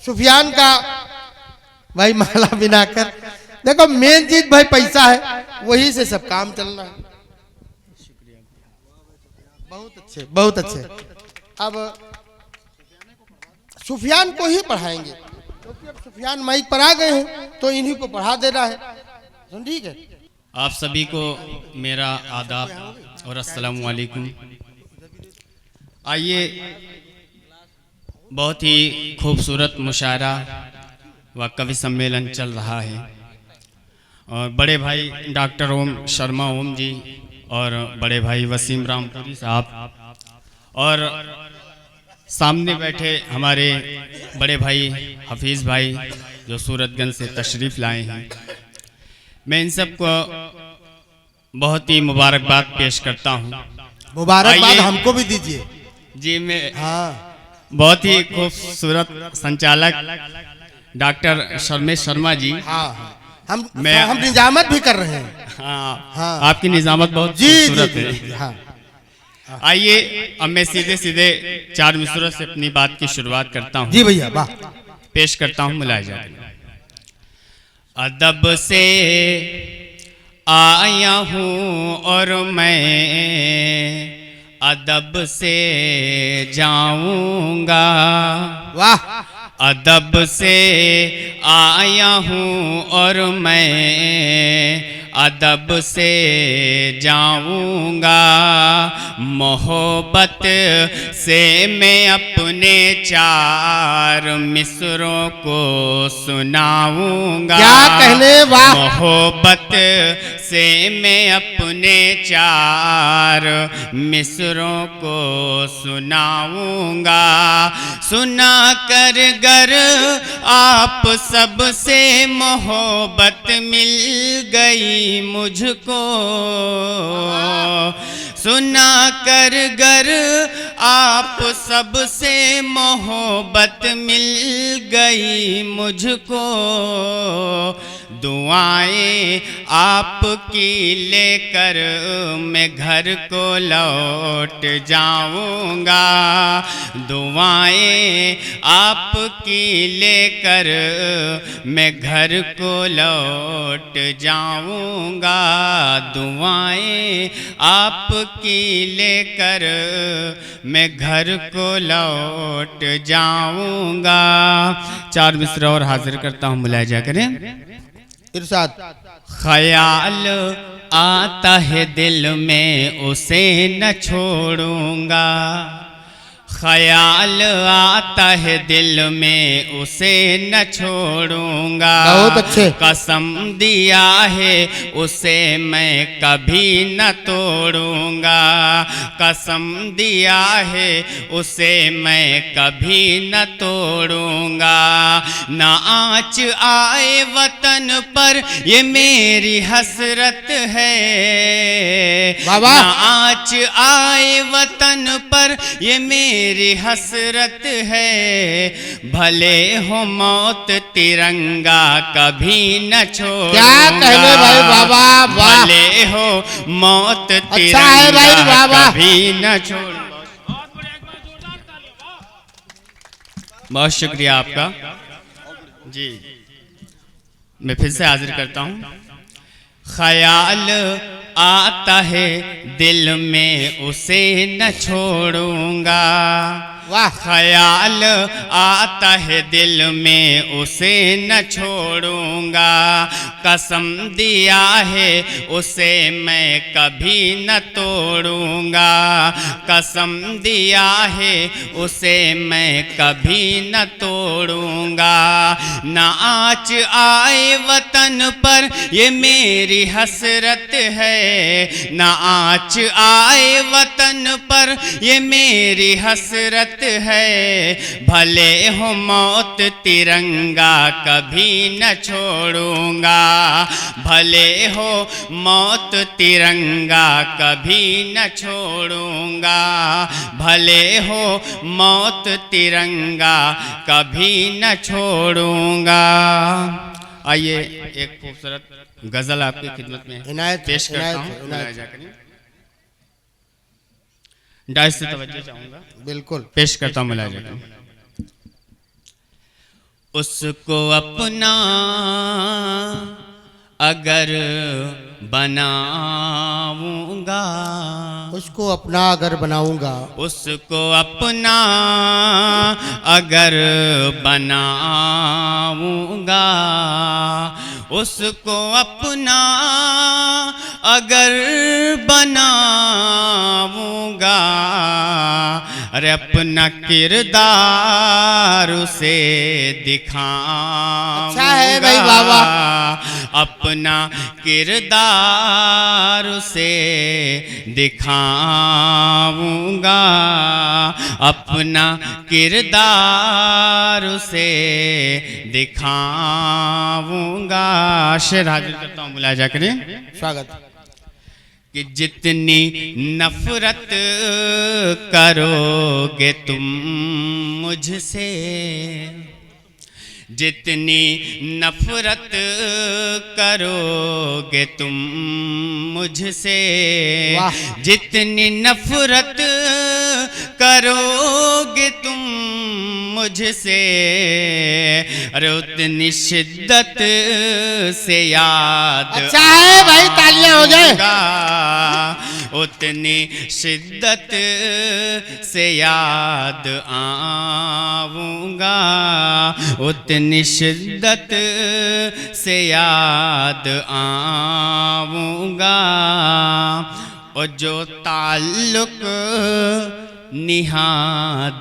सुफियान का भाई माला बनाकर। देखो मेन चीज भाई पैसा है, वही से सब काम चलना है। बहुत अच्छे बहुत अच्छे। अब सुफियान को ही पढ़ाएंगे क्योंकि अब सुफियान माइक पर आ गए हैं तो इन्हीं को पढ़ा देना है। ठीक है। आप सभी को मेरा आदाब और अस्सलामु अलैकुम। आइए, बहुत ही खूबसूरत मुशायरा व कवि सम्मेलन चल रहा है और बड़े भाई डॉक्टर ओम शर्मा ओम जी और बड़े भाई वसीम रामपुरी साहब और सामने बैठे हमारे बड़े भाई हफीज़ भाई जो सूरतगंज से तशरीफ़ लाए हैं। मैं इन सब को बहुत ही मुबारकबाद पेश करता हूँ। मुबारकबाद हमको भी दीजिए जी। मैं हाँ। बहुत ही खूबसूरत संचालक डॉक्टर शर्मेश शर्मा जी। हाँ हम निजामत भी कर रहे हैं। हाँ, हाँ। आपकी निजामत बहुत खूबसूरत है। हाँ। आइए, अब मैं सीधे सीधे 4 मिसरों से अपनी बात की शुरुआत करता हूँ। जी भैया वाह। पेश करता हूँ मुलाहिजा। अदब से आया हूँ और मैं अदब से जाऊंगा। वाह। अदब से आया हूँ और मैं अदब से जाऊंगा। मोहब्बत से मैं अपने 4 मिसरों को सुनाऊंगा। क्या कहने वाह। मोहब्बत से मैं अपने 4 मिसरों को सुनाऊंगा। सुना कर गर आप सबसे मोहब्बत मिल गई मुझको। सुना कर गर आप सबसे मोहब्बत मिल गई मुझको। दुआएं आपकी लेकर मैं घर को लौट जाऊंगा। दुआएं आपकी लेकर मैं घर को लौट जाऊंगा। दुआएं आपकी लेकर मैं घर को लौट जाऊंगा। 4 मिसरा और हाजिर करता हूँ, मुलाहिजा करें। इरशाद। ख्याल आता है दिल में उसे न छोड़ूंगा। ख्याल आता है दिल में उसे न छोड़ूंगा। बहुत अच्छे। कसम दिया है उसे मैं कभी न तोड़ूंगा। कसम दिया है उसे मैं कभी न तोड़ूंगा। न आँच आए वतन पर ये मेरी हसरत है। न आँच आए वतन पर ये मेरी हसरत है। भले हो मौत तिरंगा कभी न छोड़ूंगा। क्या कहने भाई बाबा वाह। भले हो मौत अच्छा है भाई तिरंगा बाबा। कभी न छोड़ूंगा। बहुत शुक्रिया आपका जी। मैं फिर से हाजिर करता हूँ। ख्याल आता है दिल में उसे न छोड़ूंगा। वाह। ख्याल आता है दिल में उसे न छोड़ूंगा। कसम दिया है उसे मैं कभी न तोड़ूंगा। कसम दिया है उसे मैं कभी न तोड़ूंगा। न आँच आए वतन पर ये मेरी हसरत है। न आँच आए वतन पर ये मेरी हसरत है। भले हो मौत तिरंगा कभी न छोड़ूंगा। भले हो मौत तिरंगा कभी न छोड़ूंगा। भले हो मौत तिरंगा कभी न छोड़ूंगा। आइए, एक खूबसूरत गजल आपकी खिदमत में पेश करता हूँ। डाइस से तवज्जो चाहूंगा। बिल्कुल पेश करता हूँ मुलाहिजा। उसको अपना अगर बनाऊंगा, उसको अपना अगर बनाऊंगा, उसको अपना अगर बनाऊंगा, उसको अपना अगर बनाऊंगा, अरे अपना किरदार उसे दिखाऊंगा। अच्छा है भाई, वाह वाह। अपना किरदार उसे दिखाऊंगा, अपना किरदार उसे दिखाऊंगा। शेर हाजिर करता हूँ, बुलाया जा करें। स्वागत। कि जितनी नफरत करोगे तुम मुझसे, जितनी नफरत करोगे तुम मुझसे, जितनी नफरत करोगे तुम मुझसे, अरे उतनी शिद्दत से याद। अच्छा है भाई, तालियां हो जाए। उतनी शिद्दत से याद आऊंगा, उतनी शिद्दत से याद आऊंगा। और जो ताल्लुक निहा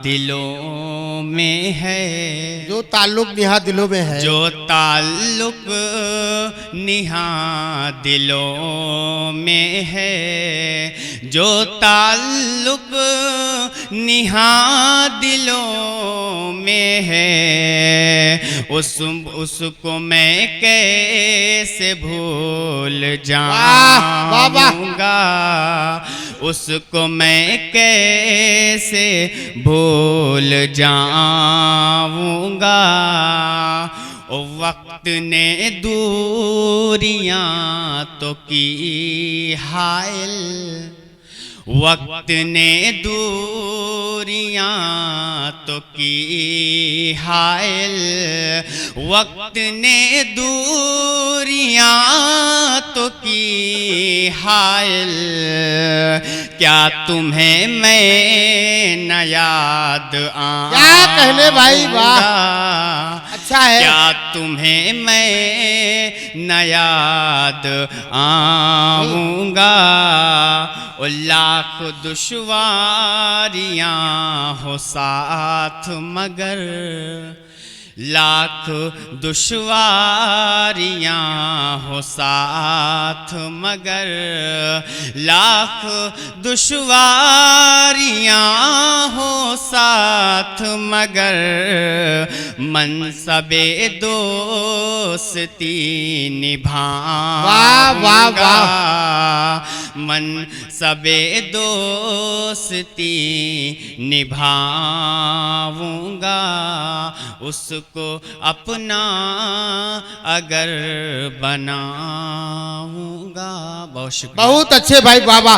दिलों में है, जो ताल्लुक निहा दिलों में है, जो ताल्लुक निहा दिलों में है, जो ताल्लुक निहा दिलों में है, उसको मैं कैसे भूल जाऊंगा, उसको मैं कैसे भूल जाऊंगा। वक्त ने दूरियां तो की हायल, वक्त ने दूरियां तो की हायल, वक्त ने दूरियां तो की हायल। क्या तुम्हें मैं न याद आऊंगा? क्या कहने भाई, वाह, अच्छा है। क्या तुम्हें मैं न याद आऊंगा? लाख दुश्वारियां हो साथ मगर, लाख दुश्वारियां हो साथ मगर, लाख दुश्वारियां हो साथ मगर, मनसबे दोस्ती निभाऊंगा, मनसबे दोस्ती निभाऊंगा। उसको अपना अगर बनाऊंगा। बहुत शुक्रिया। बहुत अच्छे भाई, वाह वाह।